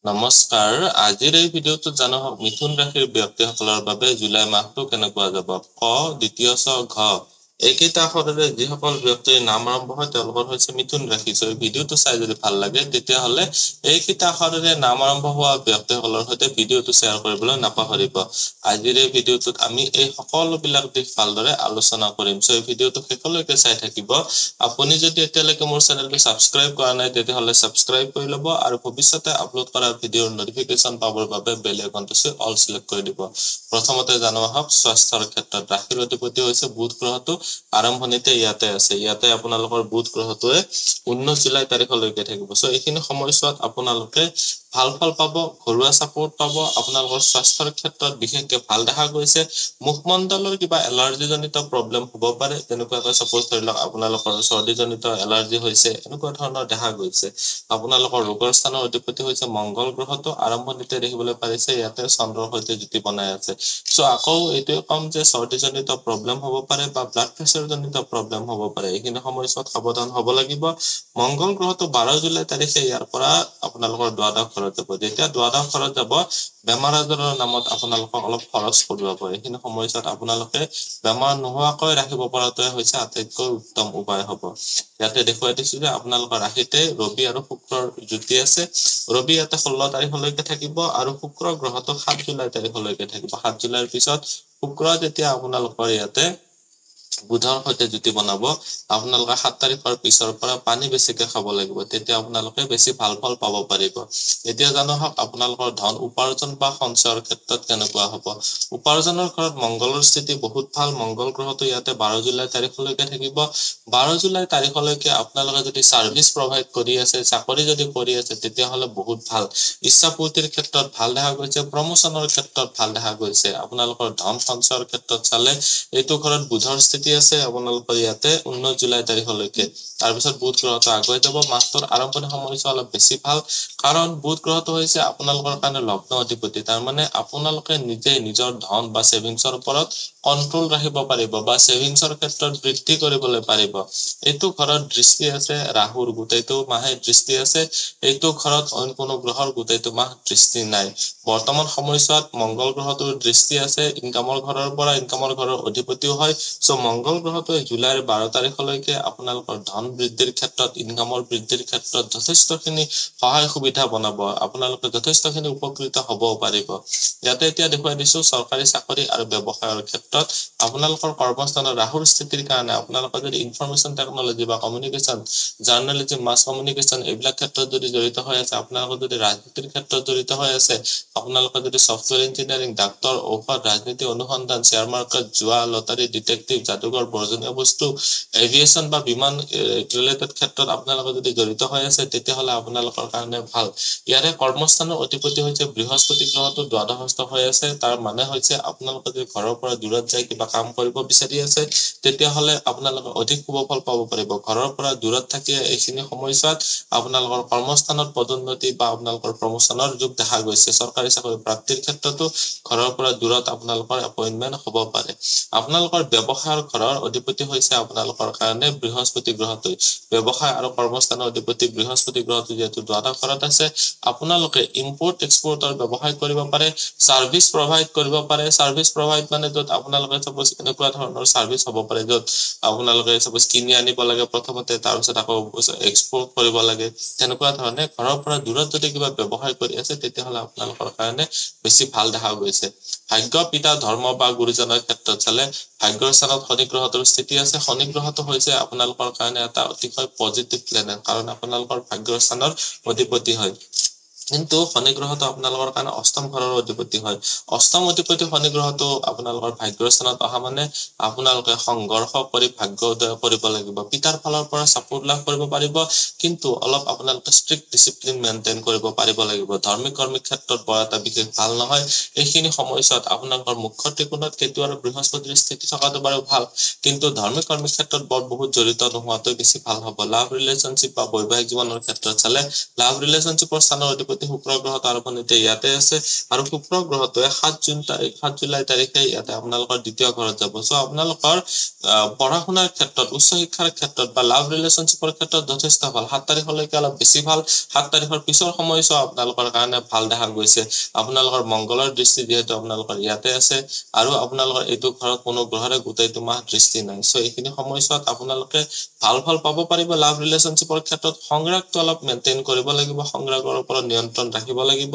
নমস্কাৰ আজিৰ এই ভিডিঅ'টো জানো মিথুন ৰাশিৰ ব্যক্তিসকলৰ বাবে জুলাই মাহটো কেনেকুৱা যাব ক দ্বিতীয় ছ ঘ এইকেইটা আখৰেৰে যিসকল ব্যক্তিৰ নাম আৰম্ভ হয় তেওঁলোকৰ হৈছে মিথুন ৰাশি সো ভিডিঅ'টো চাই যদি ভাল লাগে তেতিয়া হলে এইকেইটা আখৰেৰে নাম আৰম্ভ হোৱা ব্যক্তিসকলৰ সৈতে ভিডিঅ'টো শ্বেয়াৰ কৰিবলৈ নাপাহৰিব আজিৰ এই ভিডিঅ'টোত আমি এই সকলোবিলাক দিশ ভালদৰে আলোচনা কৰিম সো এই ভিডিঅ'টো শেষলৈকে চাই থাকিব আপুনি যদি এতিয়ালৈকে মোৰ চেনেলটো সাবস্ক্ৰাইব কৰা নাই তেতিয়া হলে সাবস্ক্ৰাইব কৰি লব আৰু ভৱিষ্যতে আপলোড কৰা ভিডিঅ'ৰ নোটিফিকেশন পাবৰ বাবে বেল আইকনটো অল সিলেক্ট কৰি দিব প্ৰথমতে জানোৱা হওক স্বাস্থ্যৰ ক্ষেত্ৰত ৰাশিৰ অধিপতি হৈছে বুধ গ্ৰহটো আৰম্ভণিতে ইয়াতে আপোনালোকৰ বুধ গ্ৰহটোৱে 19 জুলাই তাৰিখলৈকে থাকিব সো এইখিনি সময়ছোৱাত আপোনালোকে ভাল ফল পাব ঘৰুৱা সাপোৰ্ট পাব আপোনালোকৰ স্বাস্থ্যৰ ক্ষেত্ৰত বিশেষকৈ ভাল দেখা গৈছে মুখমণ্ডলৰ কিবা এলাৰ্জি জনিত প্ৰবলেম হ'ব পাৰে তেনেকুৱাকৈ সাপোজ ধৰিলক আপোনালোকৰ সৰ্দি জনিত এলাৰ্জি হৈছে এনেকুৱা ধৰণৰ দেখা গৈছে আপোনালোকৰ ৰোগৰ স্থানৰ অধিপতি হৈছে মংগল গ্ৰহটো আৰম্ভণিতে দেখিবলৈ পাৰিছে ইয়াতে চন্দ্ৰৰ সৈতে যুতি বনাই আছে সো আকৌ এইটোৱে কম যে সৰ্দি জনিত প্ৰবলেম হ'ব পাৰে বা ব্লাড প্ৰেছাৰ জনিত প্ৰবলেম হ'ব পাৰে এইখিনি সময়ছোৱাত সাৱধান হ'ব লাগিব মংগল গ্ৰহটো 12 জুলাই তাৰিখে ইয়াৰ পৰা আপোনালোকৰ দ্বাদশ ঘৰত যাব যেতিয়া দ্বাদশ ঘৰত যাব বেমাৰ আজাৰৰ নামত আপোনালোকক অলপ খৰচ কৰিব এইখিনি সময়ছোৱাত আপোনালোকে বেমাৰ নোহোৱাকৈ ৰাখিব পৰাটোৱে হৈছে আটাইতকৈ উত্তম উপায় হ'ব ইয়াতে দেখুৱাই দিছো যে আপোনালোকৰ ৰাশিতে ৰবি আৰু শুক্ৰৰ যুতি আছে ৰবি ইয়াতে 16 তাৰিখলৈকে থাকিব আৰু শুক্ৰ গ্ৰহটো 7 জুলাই তাৰিখলৈকে থাকিব 7 জুলাইৰ পিছত শুক্ৰ যেতিয়া আপোনালোকৰ ইয়াতে বুধৰ সৈতে যুতি বনাব আপোনালোকে 7 তাৰিখৰ পিছৰ পৰা পানী বেছিকৈ খাব লাগিব তেতিয়া আপোনালোকে বেছি ভাল ফল পাব পাৰিব এতিয়া জানো হওক আপোনালোকৰ ধন উপাৰ্জন বা সঞ্চয়ৰ ক্ষেত্ৰত কেনেকুৱা হ'ব উপাৰ্জনৰ ঘৰত মংগলৰ স্থিতি বহুত ভাল মংগল গ্ৰহটো ইয়াতে 12 জুলাই তাৰিখলৈকে থাকিব 12 জুলাই তাৰিখলৈকে আপোনালোকে যদি সাৰ্ভিস প্ৰভাইড কৰি আছে চাকৰি যদি কৰি আছে তেতিয়া হলে বহুত ভাল ইচ্ছা পূৰ্তিৰ ক্ষেত্ৰত ভাল দেখা গৈছে প্ৰমোশনৰ ক্ষেত্ৰত ভাল দেখা গৈছে আপোনালোকৰ ধন সঞ্চয়ৰ ক্ষেত্ৰত চালে এইটো ঘৰত বুধৰ স্থিতি আছে আপোনালোকৰ ইয়াতে 19 জুলাই তাৰিখলৈকে তাৰ পিছত বুধ গ্ৰহটো আগুৱাই যাব মাহটোৰ আৰম্ভণি সময়ছোৱা অলপ বেছি ভাল কাৰণ বুধ গ্ৰহটো হৈছে আপোনালোকৰ কাৰণে লগ্ন অধিপতি তাৰ মানে আপোনালোকে নিজে নিজৰ ধন বা সেভিংছৰ ওপৰত কন্ট্ৰোল ৰাখিব পাৰিব বা সেভিংছৰ ক্ষেত্ৰত বৃদ্ধি কৰিবলৈ পাৰিব এইটো ঘৰত দৃষ্টি আছে ৰাহুৰ গোটেইটো মাহে দৃষ্টি আছে এইটো ঘৰত অইন কোনো গ্ৰহৰ গোটেইটো মাহ দৃষ্টি নাই বৰ্তমান সময়ছোৱাত মংগল গ্ৰহটোৰ দৃষ্টি আছে ইনকামৰ ঘৰৰ পৰা ইনকামৰ ঘৰৰ অধিপতিও হয় সো মংগল গ্ৰহটোৱে জুলাইৰ 12 তাৰিখলৈকে আপোনালোকৰ ধন বৃদ্ধিৰ ক্ষেত্ৰত ইনকামৰ বৃদ্ধিৰ ক্ষেত্ৰত যথেষ্টখিনি সহায় সুবিধা বনাব আপোনালোকে যথেষ্টখিনি উপকৃত হ'ব পাৰিব ইয়াতে এতিয়া দেখুৱাই দিছো চৰকাৰী চাকৰি আৰু ব্যৱসায়ৰ ক্ষেত্ৰত আপোনালোকৰ কৰ্মস্থানৰ ৰাহুৰ স্থিতিৰ কাৰণে আপোনালোকে যদি ইনফৰমেশন টেকনলজি বা কমিউনিকেশন জাৰ্নালিজম মাস কমিউনিকেশন এইবিলাক ক্ষেত্ৰত যদি জড়িত হৈ আছে আপোনালোকে যদি ৰাজনীতিৰ ক্ষেত্ৰত জড়িত হৈ আছে আপোনালোকে যদি সফটওয়্যাৰ ইঞ্জিনিয়াৰিং ডাক্তৰ ঔষধ ৰাজনীতি অনুসন্ধান শেয়াৰ মাৰ্কেট জুৱা লটাৰী ডিটেকটিভ জাদুঘৰ বৰ্জনীয় বস্তু এভিয়েশন বা বিমান ৰিলেটেড ক্ষেত্ৰত আপোনালোকে যদি জড়িত হৈ আছে তেতিয়া হলে আপোনালোকৰ কাৰণে ভাল ইয়াৰে কৰ্মস্থানৰ অধিপতি হৈছে বৃহস্পতি গ্ৰহটো দ্বাদশস্থ হৈ আছে তাৰ মানে হৈছে আপোনালোকে যদি ঘৰৰ পৰা দূৰত যায় কিবা কাম কৰিব বিচাৰি আছে তেতিয়া হলে আপোনালোকে অধিক শুভ ফল পাব পাৰিব ঘৰৰ পৰা দূৰত থাকি এইখিনি সময়ছোৱাত আপোনালোকৰ কৰ্মস্থানত পদোন্নতি বা আপোনালোকৰ প্ৰমোশনৰ যোগ দেখা গৈছে চৰকাৰী চাকৰি প্ৰাপ্তিৰ ক্ষেত্ৰতো ঘৰৰ পৰা দূৰত আপোনালোকৰ এপইন্টমেন্ট হ'ব পাৰে আপোনালোকৰ ব্যৱসায়ৰ ঘৰৰ অধিপতি হৈছে আপোনালোকৰ কাৰণে বৃহস্পতি গ্ৰহটো ব্যৱসায় আৰু কৰ্মস্থানৰ অধিপতি বৃহস্পতি গ্ৰহটো যেটো দ্বাদশ ঘৰত আছে আপোনালোকে ইম্পোৰ্ট এক্সপোৰ্টৰ ব্যৱসায় কৰিব পাৰে সাৰ্ভিস প্ৰভাইড কৰিব পাৰে সাৰ্ভিস প্ৰভাইড মানে যত আপোনালোকে সপোজ এনেকুৱা ধৰণৰ সাৰ্ভিস হ'ব পাৰে যত আপোনালোকে সপোজ কিনি আনিব লাগে প্ৰথমতে তাৰ পিছত আকৌ এক্সপোৰ্ট কৰিব লাগে তেনেকুৱা ধৰণে ঘৰৰ পৰা দূৰত যদি কিবা ব্যৱসায় কৰি আছে তেতিয়া হলে আপোনালোকৰ কাৰণে বেছি ভাল দেখা গৈছে ভাগ্য পিতা ধৰ্ম বা গুৰুজনৰ ক্ষেত্ৰত চালে ভাগ্যৰ স্থানত শনি গ্ৰহটোৰ স্থিতি আছে শনি গ্ৰহটো হৈছে আপোনালোকৰ কাৰণে এটা অতিশয় পজিটিভ প্লেনেট কাৰণ আপোনালোকৰ ভাগ্যৰ স্থানৰ অধিপতি হয় কিন্তু শনি গ্ৰহটো আপোনালোকৰ কাৰণে অষ্টম ঘৰৰ অধিপতি হয় অষ্টম অধিপতি শনি গ্ৰহটো আপোনালোকৰ ভাগ্যৰ স্থানত অহা মানে আপোনালোকে সংঘৰ্ষ কৰি ভাগ্য উদয় কৰিব লাগিব পিতাৰ ফালৰ পৰা সাপোৰ্ট লাভ কৰিব পাৰিব কিন্তু অলপ আপোনালোকে ষ্ট্ৰিক্ট ডিসিপ্লিন মেইনটেইন কৰিব পাৰিব লাগিব ধাৰ্মিক কৰ্মিক ক্ষেত্ৰত বৰ এটা বিশেষ ভাল নহয় এইখিনি সময়ছোৱাত আপোনালোকৰ মুখ্য ত্ৰিকোণত কেতু আৰু বৃহস্পতিৰ স্থিতি থকাটো বাৰু ভাল কিন্তু ধাৰ্মিক কৰ্মিক ক্ষেত্ৰত বৰ বহুত জড়িত নোহোৱাটো বেছি ভাল হ'ব লাভ ৰিলেশনশিপ বা বৈবাহিক জীৱনৰ ক্ষেত্ৰত চালে লাভ ৰিলেশনশিপৰ স্থানৰ অধিপতি অধিপতি শুক্ৰ গ্ৰহটো আৰম্ভণিতে ইয়াতে আছে আৰু শুক্ৰ গ্ৰহটোৱে 7 জুলাই তাৰিখে ইয়াতে আপোনালোকৰ দ্বিতীয় ঘৰত যাব সো আপোনালোকৰ পঢ়া শুনাৰ ক্ষেত্ৰত উচ্চ শিক্ষাৰ ক্ষেত্ৰত বা লাভ ৰিলেশনশ্বিপৰ ক্ষেত্ৰত যথেষ্ট ভাল 7 তাৰিখলৈকে অলপ বেছি ভাল 7 তাৰিখৰ পিছৰ সময়ছোৱা আপোনালোকৰ কাৰণে ভাল দেখা গৈছে আপোনালোকৰ মংগলৰ দৃষ্টি যেহেতু আপোনালোকৰ ইয়াতে আছে আৰু আপোনালোকৰ এইটো ঘৰত কোনো গ্ৰহৰে গোটেইটো মাহ দৃষ্টি নাই সো এইখিনি সময়ছোৱাত আপোনালোকে ভাল পাব পাৰিব লাভ ৰিলেশনশ্বিপৰ ক্ষেত্ৰত সংগ্ৰাহটো অলপ মেইনটেইন কৰিব লাগিব সংগ্ৰাহৰ ওপৰত নিয়ন্ত্ৰণ ৰাখিব লাগিব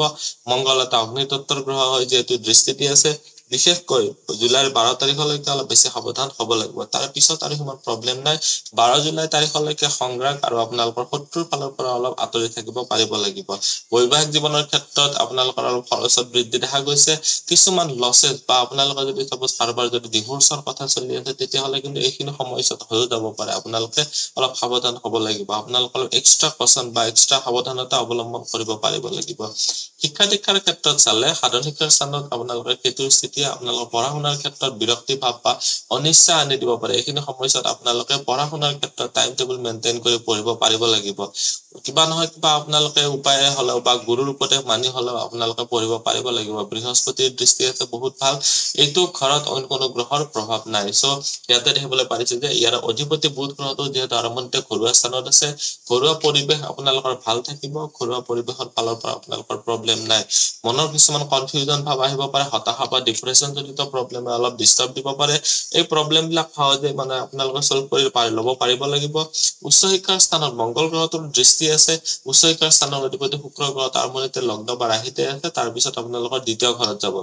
মংগল এটা অগ্নিতত্ত্বৰ গ্ৰহ হয় যেহেতু দৃষ্টি দি আছে বিশেষকৈ জুলাইৰ 12 তাৰিখলৈকে অলপ বেছি সাৱধান হ'ব লাগিব তাৰ পিছত আৰু হিমান প্ৰবলেম নাই 12 জুলাই তাৰিখলৈকে সংগ্ৰাহ আৰু আপোনালোকৰ শত্ৰুৰ ফালৰ পৰা অলপ আতৰি থাকিব পাৰিব লাগিব বৈবাহিক জীৱনৰ ক্ষেত্ৰত আপোনালোকৰ অলপ খৰচত বৃদ্ধি দেখা গৈছে কিছুমান লসেস বা আপোনালোকৰ যদি সাপোজ কাৰোবাৰ যদি ডিভোৰ্সৰ কথা চলি আছে তেতিয়া হলে কিন্তু এইখিনি সময়ছত হৈ যাব পাৰে আপোনালোকে অলপ সাৱধান হ'ব লাগিব আপোনালোকৰ এক্সট্ৰা কচন বা এক্সট্ৰা সাৱধানতা অৱলম্বন কৰিব পাৰিব লাগিব শিক্ষা দীক্ষাৰ ক্ষেত্ৰত চালে সাধাৰণ শিক্ষাৰ স্থানত আপোনালোকৰ কেতুৰ স্থিতি আপোনালোকৰ পঢ়া শুনাৰ ক্ষেত্ৰত বিৰক্তি ভাৱ বা অনিচ্ছা আনি দিব পাৰে এইখিনি সময়ছত আপোনালোকে পঢ়া শুনাৰ ক্ষেত্ৰত টাইম টেবুল মেইনটেইন কৰি পঢ়িব পাৰিব লাগিব কিবা নহয় কিবা আপোনালোকে উপায়ে হলেও বা গুৰুৰ ওপৰতে মানি হলেও আপোনালোকে পঢ়িব পাৰিব লাগিব বৃহস্পতিৰ দৃষ্টি আছে বহুত ভাল এইটো ঘৰত অন্য কোনো গ্ৰহৰ প্ৰভাৱ নাই সো ইয়াতে দেখিবলৈ পাৰিছে যে ইয়াৰ অধিপতি বুধ গ্ৰহটো যেহেতু আৰম্ভণিতে ঘৰুৱা স্থানত আছে ঘৰুৱা পৰিবেশ আপোনালোকৰ ভাল থাকিব ঘৰুৱা পৰিবেশৰ ফালৰ পৰা আপোনালোকৰ প্ৰবলেম নাই মনৰ কিছুমান কনফিউজন ভাৱ আহিব পাৰে হতাশা বা ডিপ্ৰেছন জনিত প্ৰবলেমে অলপ ডিস্টাৰ্ব দিব পাৰে এই প্ৰবলেম বিলাক সহজে মানে আপোনালোকে সলভ কৰি ল'ব পাৰিব লাগিব উচ্চ শিক্ষাৰ স্থানত মংগল গ্ৰহটোৰ দৃষ্টি আছে উচ্চ শিক্ষাৰ স্থানৰ অধিপতি শুক্ৰ গ্ৰহ আৰম্ভণিতে লগ্ন বা ৰাশিতে আছে তাৰ পিছত আপোনালোকৰ দ্বিতীয় ঘৰত যাব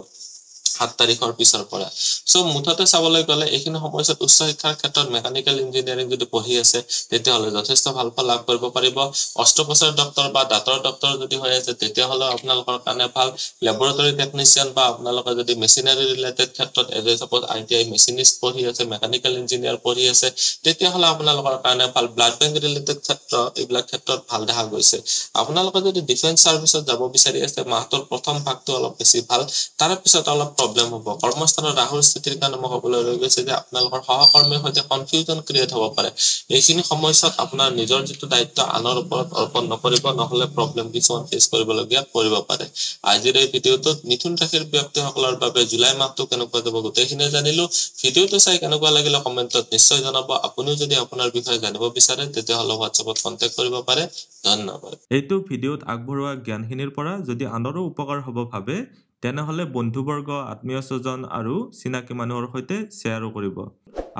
7 তাৰিখৰ পিছৰ পৰা সো মুঠতে চাবলৈ গলে এইখিনি সময়ছত উচ্চ শিক্ষাৰ ক্ষেত্ৰত মেকানিক্যাল ইঞ্জিনিয়াৰিং যদি পঢ়ি আছে তেতিয়া হলে যথেষ্ট ভাল ফল লাভ কৰিব পাৰিব অস্ত্ৰোপচাৰ ডক্টৰ বা দাঁতৰ ডক্টৰ যদি হৈ আছে তেতিয়া হলে আপোনালোকৰ কাৰণে ভাল ল্যাবৰেটৰী টেকনিশিয়ান বা আপোনালোকে যদি মেচিনাৰী ৰিলেটেড ক্ষেত্ৰত এজ সাপোজ আইটিআই মেচিনিষ্ট পঢ়ি আছে মেকানিক্যাল ইঞ্জিনিয়াৰ পঢ়ি আছে তেতিয়া হলে আপোনালোকৰ কাৰণে ভাল ব্লাড বেংক ৰিলেটেড ক্ষেত্ৰ এইবিলাক ক্ষেত্ৰত ভাল দেখা গৈছে আপোনালোকে যদি ডিফেন্স সাৰ্ভিসত যাব বিচাৰি আছে মাহটোৰ প্ৰথম ভাগটো অলপ বেছি ভাল তাৰ পিছত অলপ প্ৰবলেম হ'ব কৰ্মস্থানৰ ৰাহুৰ স্থিতিৰ কাৰণে মই ক'বলৈ লৈ গৈছে যে আপোনালোকৰ সহকৰ্মীৰ সৈতে কনফিউজন ক্ৰিয়েট হ'ব পাৰে এইখিনি সময়ছত আপোনাৰ নিজৰ যেটো দায়িত্ব আনৰ ওপৰত অৰ্পণ নকৰিব নহলে প্ৰবলেম কিছুমান ফেস কৰিবলগীয়া পৰিব পাৰে আজিৰ এই ভিডিওটোত মিথুন ৰাশিৰ ব্যক্তিসকলৰ বাবে জুলাই মাহটো কেনেকুৱা যাব গোটেইখিনি জানিলো ভিডিওটো চাই কেনেকুৱা লাগিলে কমেন্টত নিশ্চয় জনাব আপুনিও যদি আপোনাৰ বিষয়ে জানিব বিচাৰে তেতিয়া হলে WhatsAppত কন্টাক্ট কৰিব পাৰে ধন্যবাদ এইটো ভিডিওত আগবঢ়োৱা জ্ঞানখিনিৰ পৰা যদি আনৰো উপকাৰ হ'ব ভাবে তেনেহলে বন্ধুবৰ্গ আত্মীয় স্বজন আৰু চিনাকি মানুহৰ সৈতে শ্বেয়াৰো কৰিব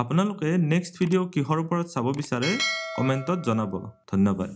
আপোনালোকে নেক্সট ভিডিও কিহৰ ওপৰত চাব বিচাৰে কমেন্টত জনাব ধন্যবাদ